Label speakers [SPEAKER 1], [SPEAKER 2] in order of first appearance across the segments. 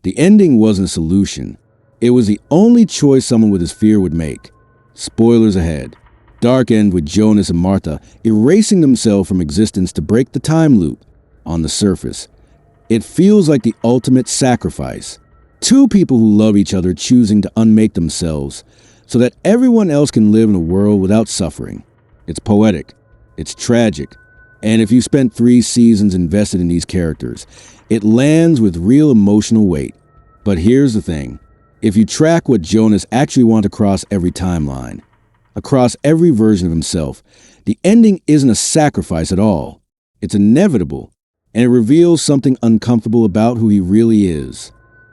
[SPEAKER 1] The ending wasn't a solution. It was the only choice someone with his fear would make. Spoilers ahead. Dark end with Jonas and Martha erasing themselves from existence to break the time loop. On the surface, it feels like the ultimate sacrifice. Two people who love each other choosing to unmake themselves so that everyone else can live in a world without suffering. It's poetic. It's tragic. And if you spent 3 seasons invested in these characters, it lands with real emotional weight. But here's the thing. If you track what Jonas actually wants across every timeline, across every version of himself, the ending isn't a sacrifice at all. It's inevitable, and it reveals something uncomfortable about who he really is.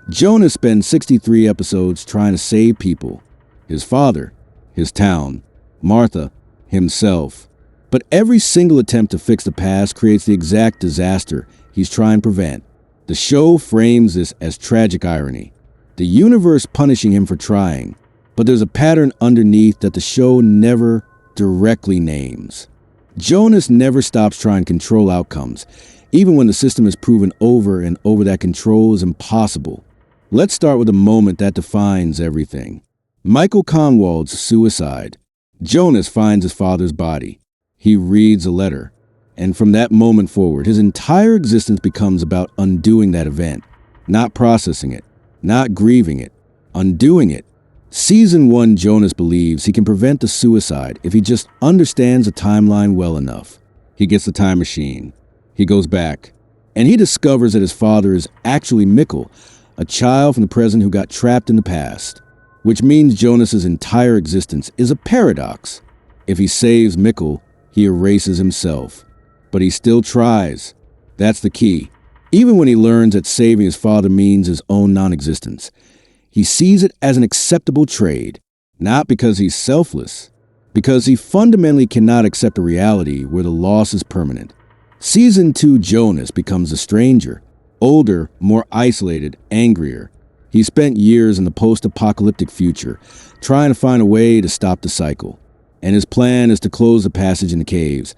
[SPEAKER 1] Jonas spends 63 episodes trying to save people. His father, his town, Martha, himself. But every single attempt to fix the past creates the exact disaster he's trying to prevent. The show frames this as tragic irony. The universe punishing him for trying, but there's a pattern underneath that the show never directly names. Jonas never stops trying to control outcomes, even when the system has proven over and over that control is impossible. Let's start with a moment that defines everything. Michael Kahnwald's suicide. Jonas finds his father's body. He reads a letter, and from that moment forward, his entire existence becomes about undoing that event, not processing it, not grieving it, undoing it. Season 1, Jonas believes he can prevent the suicide if he just understands the timeline well enough. He gets the time machine. He goes back, and he discovers that his father is actually Mikkel, a child from the present who got trapped in the past, which means Jonas's entire existence is a paradox. If he saves Mikkel, he erases himself. But he still tries. That's the key. Even when he learns that saving his father means his own non-existence, he sees it as an acceptable trade, not because he's selfless, because he fundamentally cannot accept a reality where the loss is permanent. Season 2, Jonas becomes a stranger, older, more isolated, angrier. He spent years in the post-apocalyptic future, trying to find a way to stop the cycle. And his plan is to close the passage in the caves,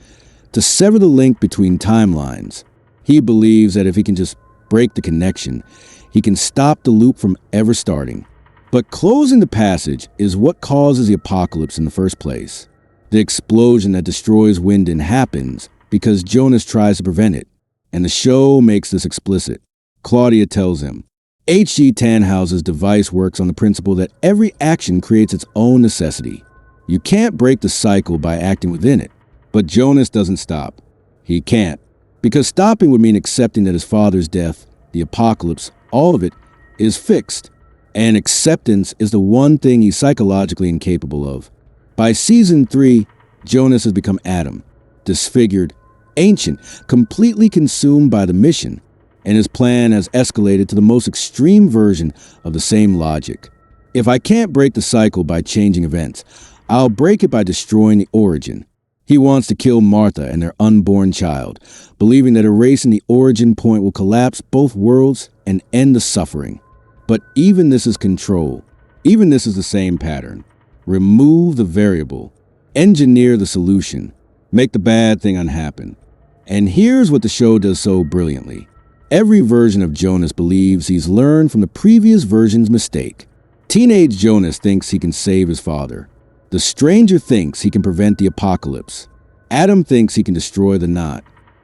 [SPEAKER 1] to sever the link between timelines. He believes that if he can just break the connection, he can stop the loop from ever starting. But closing the passage is what causes the apocalypse in the first place. The explosion that destroys Winden happens because Jonas tries to prevent it, and the show makes this explicit. Claudia tells him, H.G. Tannhaus's device works on the principle that every action creates its own necessity. You can't break the cycle by acting within it. But Jonas doesn't stop. He can't. Because stopping would mean accepting that his father's death, the apocalypse, all of it, is fixed. And acceptance is the one thing he's psychologically incapable of. By season 3, Jonas has become Adam, disfigured, ancient, completely consumed by the mission. And his plan has escalated to the most extreme version of the same logic. If I can't break the cycle by changing events, I'll break it by destroying the origin. He wants to kill Martha and their unborn child, believing that erasing the origin point will collapse both worlds and end the suffering. But even this is control. Even this is the same pattern. Remove the variable. Engineer the solution. Make the bad thing unhappen. And here's what the show does so brilliantly. Every version of Jonas believes he's learned from the previous version's mistake. Teenage Jonas thinks he can save his father. The stranger thinks he can prevent the apocalypse. Adam thinks he can destroy the knot.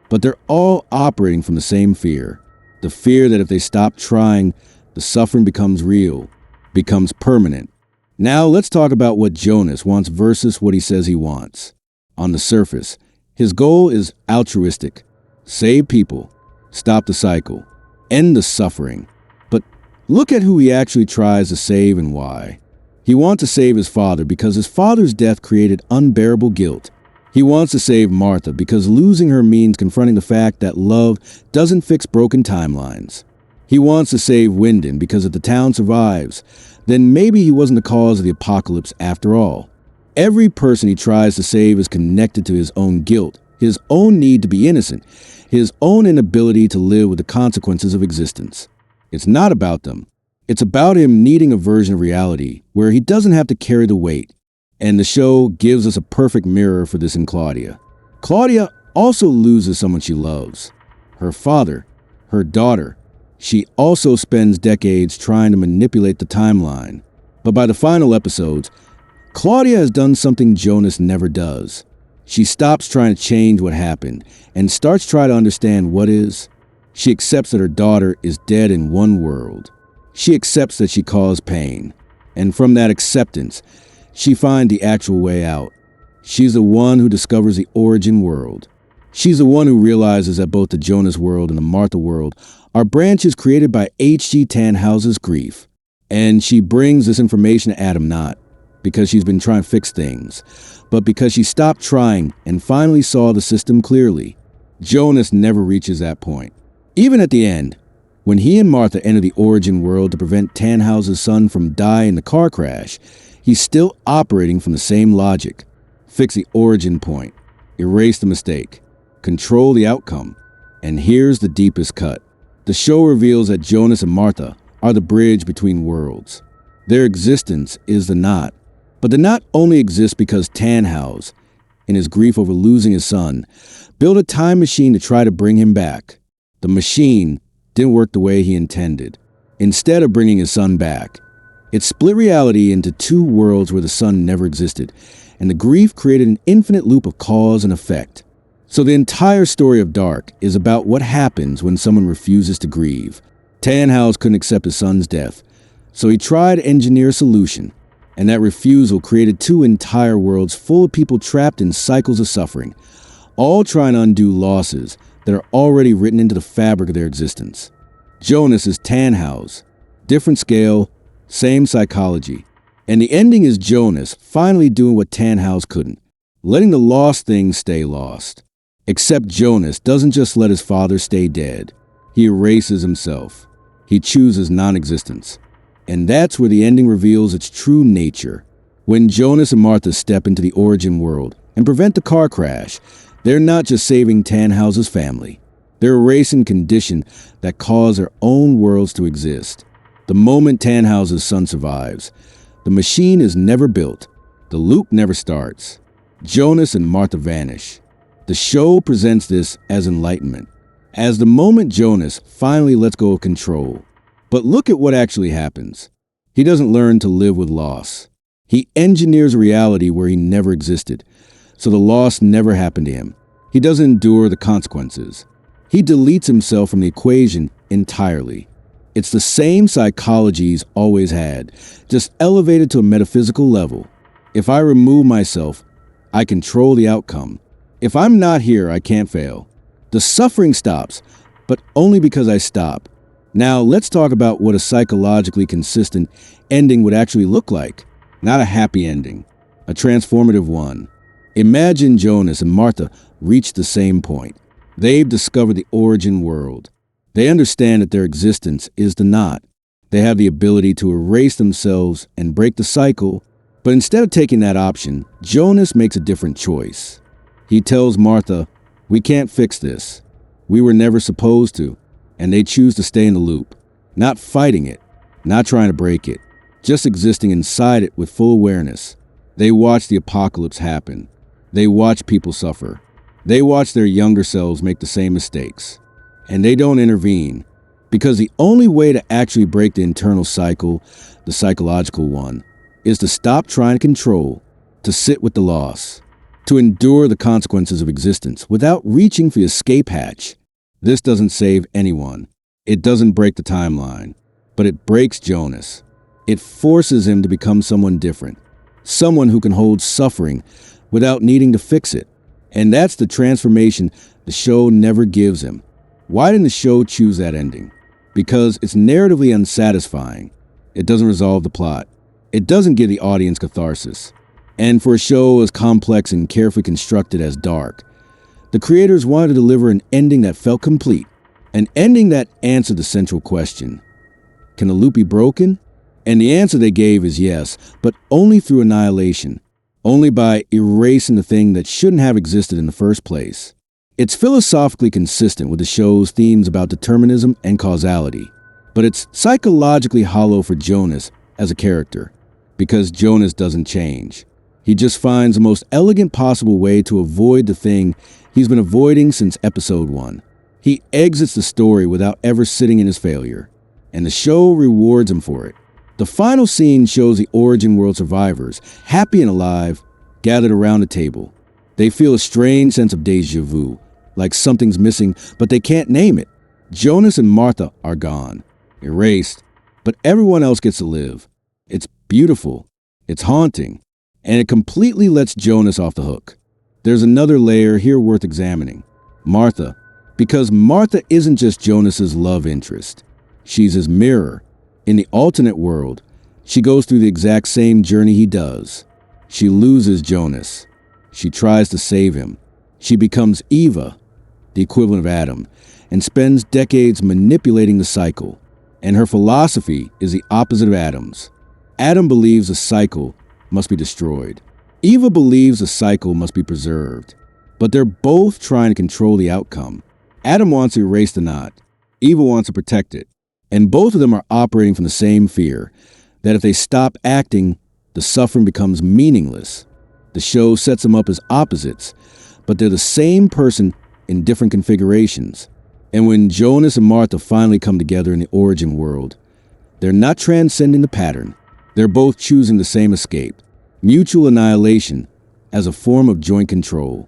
[SPEAKER 1] But they're all operating from the same fear. The fear that if they stop trying, the suffering becomes real, becomes permanent. Now let's talk about what Jonas wants versus what he says he wants. On the surface, his goal is altruistic. Save people. Stop the cycle. End the suffering. But look at who he actually tries to save and why. He wants to save his father because his father's death created unbearable guilt. He wants to save Martha because losing her means confronting the fact that love doesn't fix broken timelines. He wants to save Winden because if the town survives, then maybe he wasn't the cause of the apocalypse after all. Every person he tries to save is connected to his own guilt, his own need to be innocent, his own inability to live with the consequences of existence. It's not about them. It's about him needing a version of reality where he doesn't have to carry the weight. And the show gives us a perfect mirror for this in Claudia. Claudia also loses someone she loves. Her father, her daughter, She also spends decades trying to manipulate the timeline. But by the final episodes, Claudia has done something Jonas never does. She stops trying to change what happened and starts trying to understand what is. She accepts that her daughter is dead in one world. She accepts that she caused pain. And from that acceptance, she finds the actual way out. She's the one who discovers the origin world. She's the one who realizes that both the Jonas world and the Martha world are branches created by H.G. Tannhaus's grief. And she brings this information to Adam not because she's been trying to fix things, but because she stopped trying and finally saw the system clearly. Jonas never reaches that point. Even at the end, when he and Martha enter the origin world to prevent Tannhaus's son from dying in the car crash, he's still operating from the same logic. Fix the origin point, erase the mistake, control the outcome. And here's the deepest cut. The show reveals that Jonas and Martha are the bridge between worlds. Their existence is the knot. But the knot only exists because Tannhaus, in his grief over losing his son, built a time machine to try to bring him back. The machine didn't work the way he intended. Instead of bringing his son back, it split reality into two worlds where the son never existed, and the grief created an infinite loop of cause and effect. So the entire story of Dark is about what happens when someone refuses to grieve. Tannhaus couldn't accept his son's death, so he tried to engineer a solution, and that refusal created two entire worlds full of people trapped in cycles of suffering, all trying to undo losses that are already written into the fabric of their existence. Jonas is Tannhaus, different scale, same psychology, and the ending is Jonas finally doing what Tannhaus couldn't, letting the lost things stay lost. Except Jonas doesn't just let his father stay dead. He erases himself. He chooses non-existence. And that's where the ending reveals its true nature. When Jonas and Martha step into the origin world and prevent the car crash, they're not just saving Tannhaus's family. They're erasing conditions that cause their own worlds to exist. The moment Tannhaus's son survives, the machine is never built. The loop never starts. Jonas and Martha vanish. The show presents this as enlightenment, as the moment Jonas finally lets go of control. But look at what actually happens. He doesn't learn to live with loss. He engineers a reality where he never existed, so the loss never happened to him. He doesn't endure the consequences. He deletes himself from the equation entirely. It's the same psychology he's always had, just elevated to a metaphysical level. If I remove myself, I control the outcome. If I'm not here, I can't fail. The suffering stops, but only because I stop. Now, let's talk about what a psychologically consistent ending would actually look like. Not a happy ending, a transformative one. Imagine Jonas and Martha reach the same point. They've discovered the origin world. They understand that their existence is the knot. They have the ability to erase themselves and break the cycle. But instead of taking that option, Jonas makes a different choice. He tells Martha, "We can't fix this. We were never supposed to." And they choose to stay in the loop, not fighting it, not trying to break it, just existing inside it with full awareness. They watch the apocalypse happen. They watch people suffer. They watch their younger selves make the same mistakes. And they don't intervene, because the only way to actually break the internal cycle, the psychological one, is to stop trying to control, to sit with the loss, to endure the consequences of existence without reaching for the escape hatch. This doesn't save anyone. It doesn't break the timeline, but it breaks Jonas. It forces him to become someone different, someone who can hold suffering without needing to fix it. And that's the transformation the show never gives him. Why didn't the show choose that ending? Because it's narratively unsatisfying. It doesn't resolve the plot. It doesn't give the audience catharsis. And for a show as complex and carefully constructed as Dark, the creators wanted to deliver an ending that felt complete, an ending that answered the central question. Can the loop be broken? And the answer they gave is yes, but only through annihilation, only by erasing the thing that shouldn't have existed in the first place. It's philosophically consistent with the show's themes about determinism and causality, but it's psychologically hollow for Jonas as a character, because Jonas doesn't change. He just finds the most elegant possible way to avoid the thing he's been avoiding since episode 1. He exits the story without ever sitting in his failure, and the show rewards him for it. The final scene shows the origin world survivors, happy and alive, gathered around a table. They feel a strange sense of déjà vu, like something's missing, but they can't name it. Jonas and Martha are gone, erased, but everyone else gets to live. It's beautiful, it's haunting, and it completely lets Jonas off the hook. There's another layer here worth examining. Martha, because Martha isn't just Jonas's love interest. She's his mirror. In the alternate world, she goes through the exact same journey he does. She loses Jonas. She tries to save him. She becomes Eva, the equivalent of Adam, and spends decades manipulating the cycle. And her philosophy is the opposite of Adam's. Adam believes the cycle must be destroyed. Eva believes the cycle must be preserved. But they're both trying to control the outcome. Adam wants to erase the knot. Eva wants to protect it. And both of them are operating from the same fear, that if they stop acting, the suffering becomes meaningless. The show sets them up as opposites, but they're the same person in different configurations. And when Jonas and Martha finally come together in the origin world, they're not transcending the pattern. They're both choosing the same escape, mutual annihilation, as a form of joint control.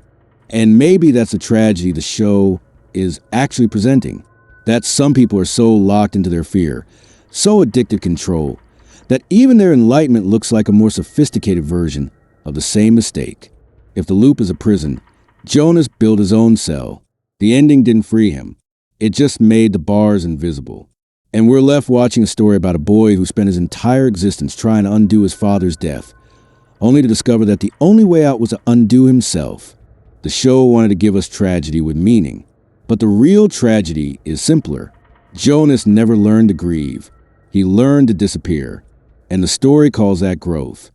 [SPEAKER 1] And maybe that's the tragedy the show is actually presenting. That some people are so locked into their fear, so addicted to control, that even their enlightenment looks like a more sophisticated version of the same mistake. If the loop is a prison, Jonas built his own cell. The ending didn't free him. It just made the bars invisible. And we're left watching a story about a boy who spent his entire existence trying to undo his father's death, only to discover that the only way out was to undo himself. The show wanted to give us tragedy with meaning. But the real tragedy is simpler. Jonas never learned to grieve. He learned to disappear. And the story calls that growth.